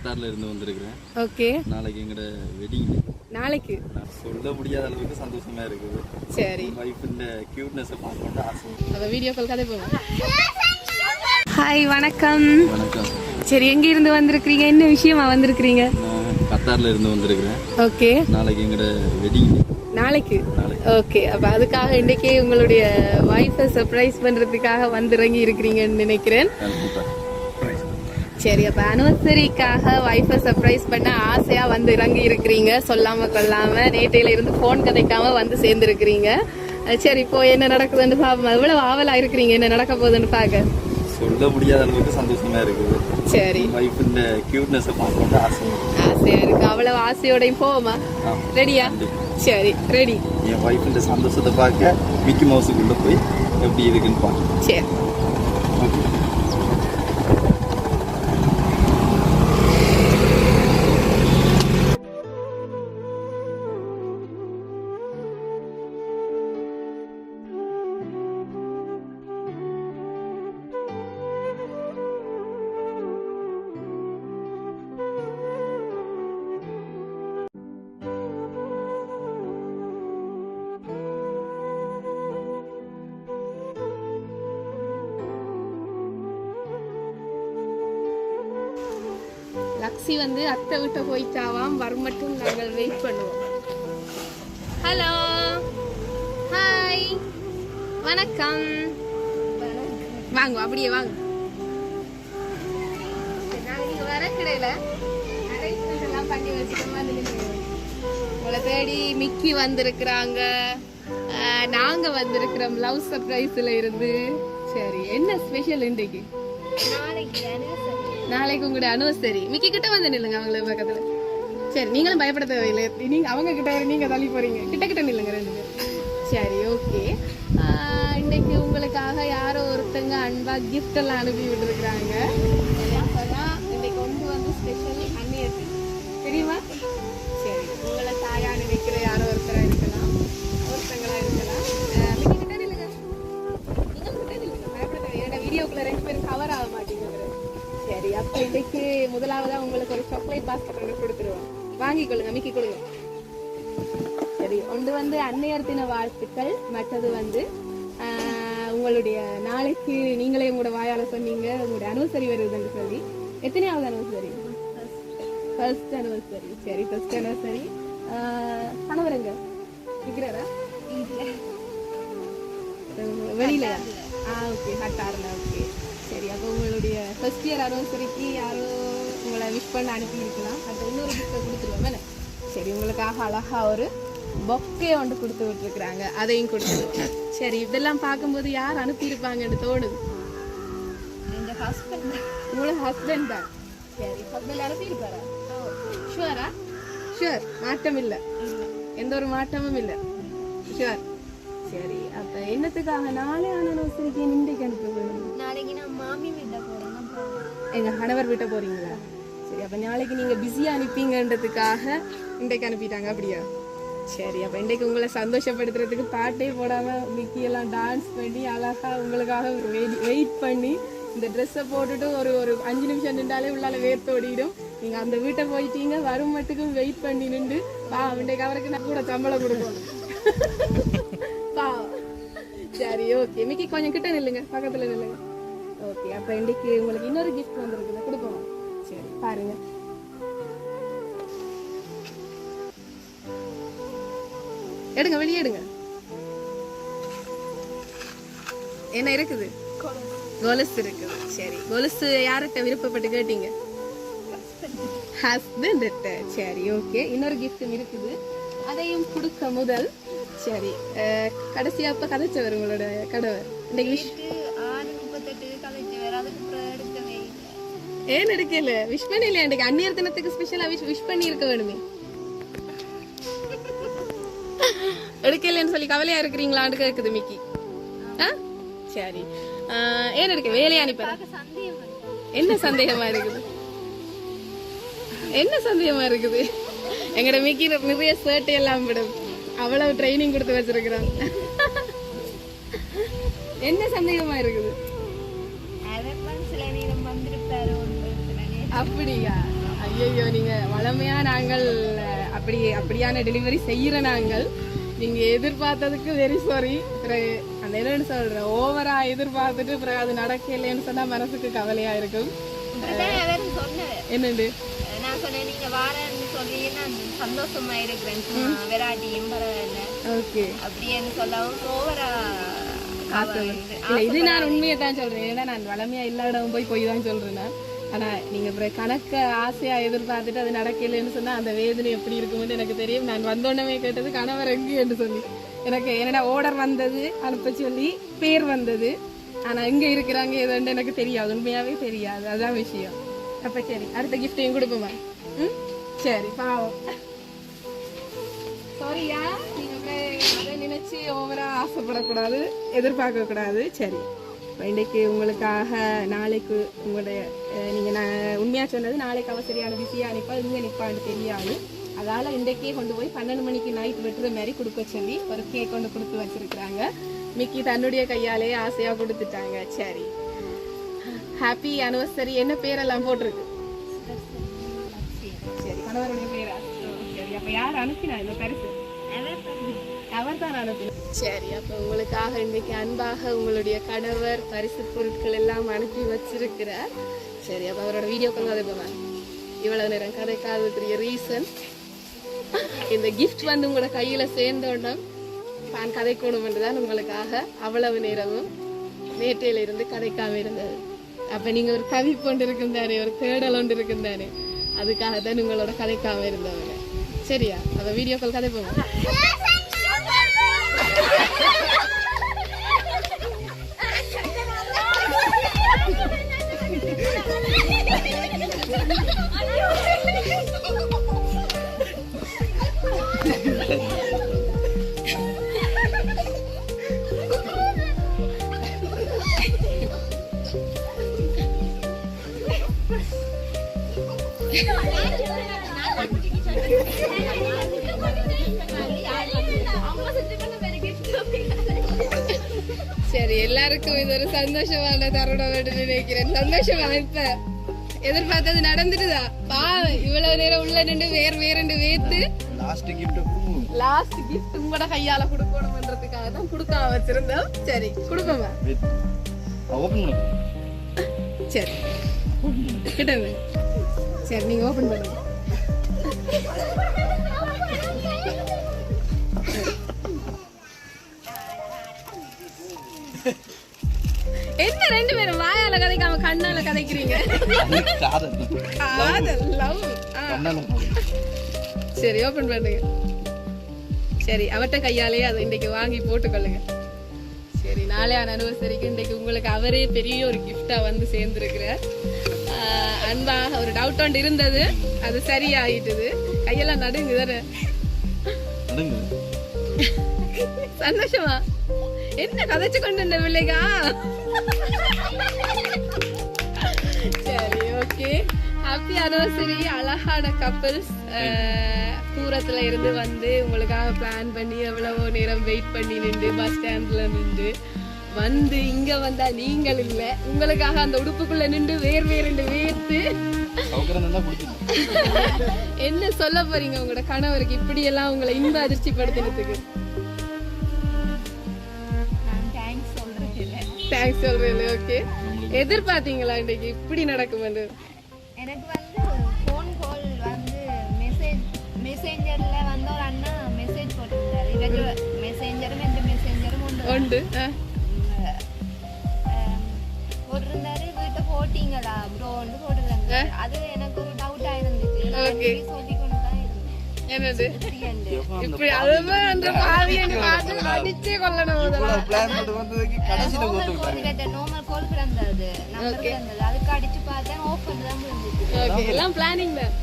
கத்தார்ல இருந்து வந்திருக்கிறேன். ஓகே. நாளைக்கு எங்கட வெட்டிங். நாளைக்கு நான் சொல்ல முடியாத அளவுக்கு சந்தோஷமா இருக்குது. சரி. வைஃப்ல கியூட்னஸ் பார்க்கணும்னு ஆசை. அப்ப வீடியோ கால் கதை போவோம். ஹாய், வணக்கம். வணக்கம். சரி, எங்க இருந்து வந்திருக்கீங்க? என்ன விஷயமா வந்திருக்கீங்க? நான் கத்தார்ல இருந்து வந்திருக்கிறேன். ஓகே. நாளைக்கு எங்கட வெட்டிங். நாளைக்கு. ஓகே. அப்ப அதுக்காக இன்னைக்கு உங்களுடைய வைஃபை சர்ப்ரைஸ் பண்றதுக்காக வந்திறங்கி இருக்கிறீங்கன்னு நினைக்கிறேன். சரி, அப்ப அனிவர்சரிக்காக வைஃபை சர்ப்ரைஸ் பண்ண ஆசையா வந்து இறங்கி இருக்கிறீங்க. சொல்லாம கொள்ளாம நேற்றையில இருந்து போன் கதைக்காம வந்து சேர்ந்து இருக்கிறீங்க. சரி, இப்போ என்ன நடக்குதுன்னு பாப்போம். எவ்வளவு ஆவலா இருக்கிறீங்க என்ன நடக்க போகுதுன்னு பாக்க? சொல்ல முடியாத அளவுக்கு சந்தோஷமா இருக்குது. சரி. வைஃப்ல கியூட்னஸ் பார்க்கணும்னு ஆசையா இருக்கு. அவ்வளவு ஆசையோடையும் போவோமா? ரெடியா? சரி, ரெடி. என் வைஃப்ல சந்தோஷத்தை பார்க்க மிக்கி மவுஸுக்குள்ள போய் எப்படி இருக்குன்னு பாருங்க. சரி. லக்ஸி வந்து அத்தை விட்டு போயிட்டாவாம். வரும் மட்டும் நாங்கள் வெயிட் பண்ணுவோம். ஹலோ, ஹாய், வணக்கம். வாங்க, அப்படியே வாங்க. நாங்க வர கிடையில அரேஞ்ச்மெண்ட் எல்லாம் பண்ணி வச்சுக்கோமா. உங்களை தேடி மிக்கி வந்திருக்கிறாங்க, நாங்க வந்திருக்கிறோம் லவ் சர்ப்ரைஸ்ல இருந்து. சரி, என்ன ஸ்பெஷல் இன்றைக்கு? நாளைக்கு உங்களுடைய அனிவர்சரி. மிக்கி கிட்ட வந்து நில்லுங்க, அவங்கள பக்கத்துல. சரி, நீங்களும் பயப்பட தேவையில்லை. நீங்க அவங்க கிட்ட நீங்க தள்ளி போறீங்க. கிட்ட கிட்ட நில்லுங்க ரெண்டு பேரும். சரி, ஓகே. இன்னைக்கு உங்களுக்காக யாரோ ஒருத்தங்க அன்பா கிஃப்ட் எல்லாம் அனுப்பி விட்டுருக்குறாங்க. இன்னைக்கு கொண்டு வந்து ஸ்பெஷல் அன்னியத்து தெரியுமா? சரி, உங்களை தாயா நினைக்கிற யாரோ ஒருத்தரா இருக்கலாம், ஒருத்தங்களா இருக்கலாம். மிக்கி கிட்ட நில்லுங்க, நீங்க கிட்ட நில்லுங்க, பயப்பட தேவையில்லை. வீடியோக்குள்ள ரெண்டு பேரும் கவர் ஆக மாட்டேங்குது. சரி, அப்ப இன்னைக்கு முதலாவதா உங்களுக்கு ஒரு சாக்லேட் பாஸ்கெட் ஒன்று கொடுத்துருவோம். வாங்கிக்கொள்ளுங்க, மிக்கி கொடுங்க. சரி, ஒன்று வந்து அன்னையர் தின வாழ்த்துக்கள், மற்றது வந்து உங்களுடைய நாளைக்கு நீங்களே உங்களோட வாயால சொன்னீங்க உங்களுடைய அனிவர்சரி வருதுன்னு சொல்லி. எத்தனையாவது அனிவர்சரி? First anniversary. சரி, ஃபர்ஸ்ட் அனிவர்சரி. கணவருங்க இருக்கிறாரா? வெளியிலயா? ஓகே, ஹட்டார்ல. ஓகே, சரி. அப்போ உங்களுடைய ஃபர்ஸ்ட் இயர் அனிவர்சரிக்கு யாரோ உங்களை விஷ் பண்ண அனுப்பி இருக்கலாம். அது இன்னொரு கிஃப்ட்டை கொடுத்துருவோம் தானே? சரி, உங்களுக்காக அழகா ஒரு பொக்கே ஒன்று கொடுத்து விட்டுருக்குறாங்க, அதையும் கொடுத்துருங்க. சரி, இதெல்லாம் பார்க்கும்போது யார் அனுப்பியிருப்பாங்கன்னு தோணுது? உங்களோட ஹஸ்பண்ட் தான். சரி, ஹஸ்பண்ட் அனுப்பியிருப்பாரா? ஷுவரா? ஷுவர், மாற்றம் இல்லை, எந்த ஒரு மாற்றமும் இல்லை, ஷுவர். சரி, அப்ப என்னத்துக்காக நாளே அனிவர்சரிக்கு இன்றைக்கு அனுப்ப போறீங்க? நாளைக்கு நான் மாமி வீட்டை போறேன். எங்க கணவர் வீட்டை போறீங்களா? சரி, அப்ப நாளைக்கு நீங்க பிஸியா அனுப்பிங்கன்றதுக்காக இன்றைக்கு அனுப்பிட்டாங்க, அப்படியா? சரி, அப்ப இன்றைக்கு உங்களை சந்தோஷப்படுத்துறதுக்கு பாட்டே போடாம மிக்கி எல்லாம் டான்ஸ் பண்ணி அழகா உங்களுக்காக ஒரு வெயிட் பண்ணி இந்த ட்ரெஸ்ஸை போட்டுட்டு ஒரு 5 நிமிஷம் நின்றாலே உள்ளால வேர்த்தோடிடும். நீங்க அந்த வீட்டை போயிட்டீங்க, வரும் மட்டுக்கும் வெயிட் பண்ணி நின்று இன்றைக்கு அவருக்கு நான் கூட சம்பளம் கொடுக்கணும். சரி, ஓகே. மிக்கி கொஞ்சம் கிட்ட நில்லுங்க, பக்கத்துல நில்லுங்க. ஓகே, அப்ப இன்னைக்கு உங்களுக்கு இன்னொரு கிஃப்ட் வந்திருக்குது, கொடுப்போம். சரி, பாருங்க. எடுங்க, வெளியே எடுங்க. என்ன இருக்குது? கொலுசு இருக்குது. சரி, கொலுசு யார்கிட்ட விருப்பப்பட்டு கேட்டீங்க? ஹஸ்பண்ட். சரி, ஓகே. இன்னொரு கிஃப்டும் இருக்குது, அதையும் கொடுக்க முதல். சரி, கடைசியா அப்ப கதைச்சவர் உங்களோட கடவுள் இன்னைக்கு 6:38 கதைச்சவர். அதுக்கு எடுக்கவே இல்லை. ஏன் எடுக்கல? விஷ் பண்ணல. இன்னைக்கு அந்நியர் தினத்துக்கு ஸ்பெஷலா விஷ் பண்ணி இருக்க வேணுமே. எடுக்கலன்னு சொல்லி கவலையா இருக்கிறீங்களான்னு கேக்குது மிக்கி. சரி, ஏன் எடுக்க? வேலையா அனுப்ப? என்ன சந்தேகமா இருக்குது? என்ன சந்தேகமா இருக்குது? எங்கட மிக்கி நிறைய ஷர்ட் எல்லாம் விடும், அவ்வளவு ட்ரைனிங் கொடுத்து வச்சிருக்கிறாங்க. என்ன சந்தேகமா இருக்குது? சில நேரம் வந்திருப்பாரு. அப்படியா? ஐயோ நீங்க வளமையா நாங்கள் அப்படியான டெலிவரி செய்யற நாங்கள் நீங்க எதிர்பார்த்ததுக்கு வெரி சாரி. அந்த என்னன்னு சொல்றேன், ஓவரா எதிர்பார்த்துட்டு பிறகு அது நடக்கலைன்னு சொன்னா மனசுக்கு கவலையா இருக்கும். என்னண்டு நான் சொன்னேன் நீங்க வாரன்னு சொல்லி நான் சந்தோஷமா இருக்கிறேன். வெராட்டியும் பரவாயில்ல ஓகே அப்படின்னு சொல்லவும் ஓவரா இது நான் உண்மையை தான் சொல்றேன். ஏன்னா நான் வளமையா எல்லா இடமும் போய் தான் சொல்றேன். ஆனா நீங்க கணக்க ஆசையா எதிர்பார்த்துட்டு அது நடக்கலைன்னு சொன்னா அந்த வேதனை எப்படி இருக்கும்னு எனக்கு தெரியும். நான் வந்தோடனே கேட்டது கணவர் எங்கு என்று சொல்லி எனக்கு என்னடா ஆர்டர் வந்தது அனுப்ப சொல்லி பேர் வந்தது. ஆனா எங்க இருக்கிறாங்க எதுன்னு எனக்கு தெரியாது, உண்மையாவே தெரியாது. அதான் விஷயம். அப்ப சரி அடுத்த கிஃப்டையும் கொடுப்போமா? சரி பாவம் சாரியா, நீங்க அதை நினைச்சு ஓவரா ஆசைப்படக்கூடாது, எதிர்பார்க்க கூடாது. சரி இன்னைக்கு உங்களுக்காக நாளைக்கு உங்களுடைய நீங்க நான் உண்மையா சொன்னது நாளைக்கு அவ சரியான பிஸியா நிப்பா இங்க நிப்பான்னு தெரியாது. அதால இன்றைக்கே கொண்டு போய் 12 மணிக்கு நைட் வெட்டுற மாதிரி கொடுக்க சொல்லி ஒரு கேக் கொண்டு கொடுத்து வச்சிருக்கிறாங்க. மிக்கி தன்னுடைய கையாலே ஆசையா கொடுத்துட்டாங்க. சரி ஹாப்பி அனிவர்சரி. என்ன பேரெல்லாம் போட்டிருக்கு? சரி கணவருடைய பேரா? சரி அப்ப யார் அனுப்பினா இந்த பரிசு? அவர் தான் அனுப்பினார். சரி அப்ப உங்களுக்காக இன்றைக்கு அன்பாக உங்களுடைய கணவர் பரிசு பொருட்கள் எல்லாம் அனுப்பி வச்சிருக்கிறார். சரி அப்ப அவரோட வீடியோ கால் கதைப்போம். இவ்வளவு நேரம் கதைக்காததுக்குரிய ரீசன் இந்த கிஃப்ட் வந்து உங்களோட கையில சேர்ந்தோன்னா நான் கதைக்கணும் என்றுதான் உங்களுக்காக அவ்வளவு நேரமும் நேற்றையில இருந்து கதைக்காம இருந்தது. அப்ப நீங்க ஒரு தவிப்பு ஒன்று இருக்கும் தானே, ஒரு தேடல் ஒன்று இருக்கும் தானே, அதுக்காக தான் உங்களோட கதைக்காம இருந்தவங்க. சரியா அப்ப வீடியோ கால் கதைப்போம். சரி எல்லாருக்கும் இது ஒரு சந்தோஷமான தருணம் நினைக்கிறேன். சந்தோஷமா இப்ப எதிர்பார்த்தது நடந்துட்டுதா? இவ்வளவு நேரம் உள்ள நின்று வேறு வேத்து லாஸ்ட் கிஃப்ட் உங்களோட கையால கொடுக்கணும்ன்றதுக்காக தான் கொடுக்காம வச்சிருந்தோம். சரி கொடுப்போமா? சரி கிட்டது. சரி நீங்க ஓபன் பண்ணுங்க. என்ன ரெண்டு பேரும் வாயால கதைக்காம கண்ணால கதைக்கிறீங்க? சரி ஓபன் பண்ணுங்க. சரி அவட்ட கையாலே அதை இன்னைக்கு வாங்கி போட்டுக்கொள்ளுங்க. சரி நாளையான அனிவர்சரிக்கு இன்னைக்கு உங்களுக்கு அவரே பெரிய ஒரு கிஃப்டா வந்து சேர்ந்துருக்கிறார். அன்பாக ஒரு டவுட் ஒன்று இருந்தது, அது சரியாயிட்டுது. கையெல்லாம் நடுங்கு தானே? சந்தோஷமா? என்ன கதைச்சு கொண்டு இந்த பிள்ளைகா? சரி ஓகே ஹாப்பி அனிவர்சரி. அழகான கப்பிள்ஸ் தூரத்துல இருந்து வந்து உங்களுக்காக பிளான் பண்ணி எவ்வளவோ நேரம் வெயிட் பண்ணி நின்று பஸ் ஸ்டாண்ட்ல நின்று வந்து இங்க வந்தா நீங்கள் இல்ல, உங்களுக்காக அந்த உடுப்புக்குள்ள நின்று வேறு வேர்த்து என்ன சொல்ல போறீங்க உங்களோட கணவருக்கு இப்படி எல்லாம் உங்களை இன்ப அதிர்ச்சி படுத்தினதுக்கு? தேங்க்ஸ் சொல்றேன். ஓகே எதிர்பார்த்தீங்களா இன்னைக்கு இப்படி நடக்கும்? எனக்கு வந்து ஃபோன் கால் வந்து மெசேஞ்சர்ல வந்து ஒரு அண்ணா மெசேஜ் போட்டிருந்தாரு. இதுக்கு மெசேஞ்சரும் எந்த மெசேஞ்சரும் உண்டு போட்டிருந்தாரு. வீட்டை போட்டீங்களா ப்ரோன்னு போட்டிருந்தாங்க. அது எனக்கு ஒரு டவுட் ஆயிருந்துச்சு. சொல்லி கொண்டு தான் இருந்தேன். என்னது இப்படி அதுதான் அந்த பாவியை பார்த்து அடிச்சே கொள்ளணும். நார்மல் கால் பிறந்தது நம்பர் பிறந்தது, அதுக்கு அடிச்சு பார்த்தேன் ஆஃப் பண்ணி தான் இருந்துச்சு. ஓகே எல்லாம் பிளானிங் தான்.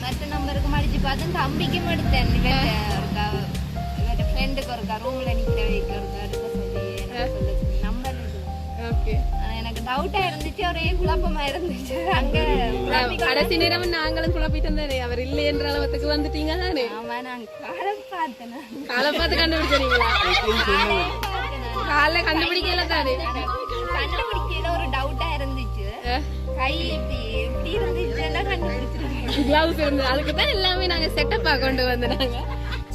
மற்ற நம்பருக்கும் அடிச்சு பார்த்தேன், தம்பிக்கும் எடுத்தேன். இவர்கிட்ட ஃப்ரெண்டுக்கு இருக்கா ரூம்ல நிக்கிற வைக்கிறதுக்கு எடுக்க சொல்லி நம்பர். ஓகே எனக்கு டவுட்டா இருந்துச்சு, ஒரே குழப்பமா இருந்துச்சு. அங்க கடைசி நேரம் நாங்களும் குழப்பிட்டு இருந்தானே, அவர் இல்லை என்ற அளவுக்கு வந்துட்டீங்க தானே? ஆமா நான் காலை பார்த்தேன். காலை பார்த்து கண்டுபிடிச்சீங்களா? காலை கண்டுபிடிக்கல தானே? கண்டுபிடிக்கல, ஒரு டவுட்டா இருந்துச்சு. கை இப்படி இருந்துச்சு கிளவுஸ் இருந்தது, அதுக்கு தான் எல்லாமே நாங்க செட்டப்பா கொண்டு வந்தாங்க.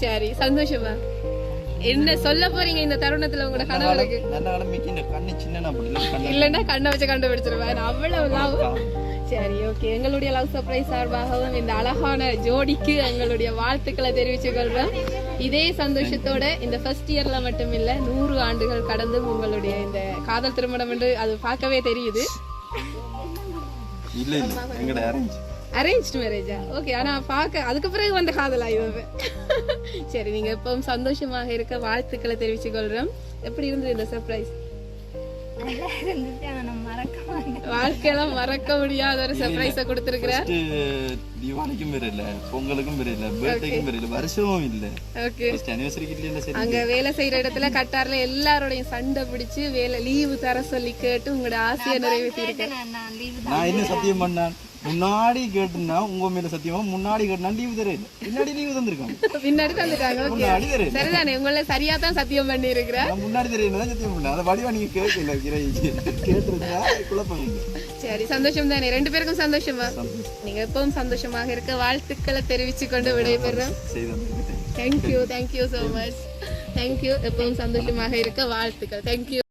சரி சந்தோஷமா. என்ன சொல்ல போறீங்க இந்த தருணத்துல உங்களோட கணவருக்கு? நல்ல காலம் மிக்கி இந்த கண்ணு சின்ன அப்படி இல்லன்னா கண்ணை வச்சு கண்டுபிடிச்சிருவேன் அவ்வளவு லவ். சரி ஓகே, எங்களுடைய லவ் சர்ப்ரைஸ் சார்பாகவும் இந்த அழகான ஜோடிக்கு எங்களுடைய வாழ்த்துக்களை தெரிவித்துக் கொள்றோம். இதே சந்தோஷத்தோட இந்த ஃபர்ஸ்ட் இயர்ல மட்டும் இல்ல 100 ஆண்டுகள் கடந்தும் உங்களுடைய இந்த காதல் திருமணம் என்று அது பார்க்கவே தெரியுது. இல்ல இல்ல எங்கட அரேஞ்ச் மேரேஜா? ஓகே, ஆனா பாக்க அதுக்கு பிறகு வந்த காதலா இது? சரி, நீங்க எப்பவும் சந்தோஷமாக இருக்க வாழ்த்துக்களை தெரிவித்துக் கொள்றோம். எப்படி இருந்தது இந்த சர்ப்ரைஸ்? வாழ்க்கையெல்லாம் மறக்க முடியாத ஒரு சர்ப்ரைஸ கொடுத்திருக்கிறார். தீபாவளிக்கும் இல்ல, பொங்கலுக்கும் இல்ல, பர்த்டேக்கும் இல்ல, வருஷமும் இல்ல. ஓகே, அனிவர்சரிக்கு இல்ல. அங்க வேலை செய்யற இடத்துல கட்டார்ல எல்லாரோடையும் சண்டை பிடிச்சு வேலை லீவு தர சொல்லி கேட்டு உங்களோட ஆசையை நிறைவேற்றி இருக்கேன். நான் என்ன சத்தியம் பண்ணேன்? முன்னாடி கேட்டுனா உங்க மேல சத்தியமா முன்னாடி கேட்டா லீவு தரல, பின்னாடி லீவு தந்திருக்காங்க. பின்னாடி தந்துட்டாங்க. சரிதானே, உங்களை சரியா தான் சத்தியம் பண்ணி இருக்கிறேன். முன்னாடி தெரியும் சத்தியம் பண்ண அதை வடிவா நீங்க கேட்கல, கேட்டுருந்தா குழப்பம். சரி, சந்தோஷம் தானே? 2 பேருக்கும் சந்தோஷமா? நீங்க எப்பவும் சந்தோஷமாக இருக்க வாழ்த்துக்களை தெரிவிச்சு கொண்டு விடைபெறுறோம். Thank you, thank you so much. Thank you. எப்பவும் சந்தோஷமாக இருக்க வாழ்த்துக்கள். தேங்க்யூ.